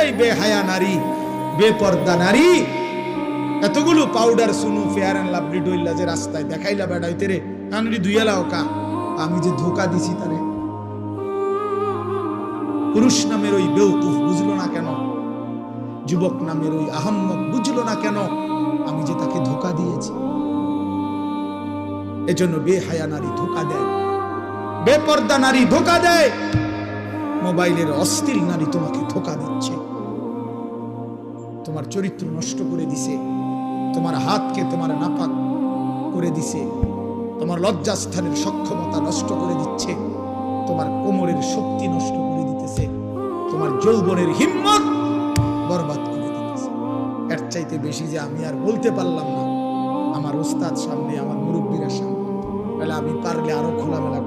এই বেহায়া নারী, বেপর্দা নারী, এতগুলো পাউডার সুনু ফেয়ার এন্ড লাভলি ডইলা যে রাস্তায় দেখাইলা বেড়াইতে রে কানড়ি দুইয়ালা ওকা, আমি যে ধোকা দিছি তারে। পুরুষ নামের ওই বেউকুফ বুঝলো না কেন, যুবক নামের ওই আহম্মক বুঝলো না কেন আমি যে তাকে ধোকা দিয়েছি। এজন্য বেহায়া নারী ধোকা দেয়, বেপর্দা নারী ধোকা দেয়, মোবাইলের অশ্লীল নারী তোমাকে ধোকা দিচ্ছে, তোমার চরিত্র নষ্ট করে দিছে, তোমার হাতকে তোমার নাপাক করে দিছে, তোমার লজ্জাস্থানের সক্ষমতা নষ্ট করে দিচ্ছে, তোমার কোমরের শক্তি নষ্ট করে দিতেছে, তোমার যৌবনের হিম্মত বরবাদ করে দিতেছে। এর চাইতে বেশি যে আমি আর বলতে পারলাম না আমার ওস্তাদ সামনে, আমার মুরব্বীরা সামনে, তাহলে আমি পারলে আরো খোলামেলা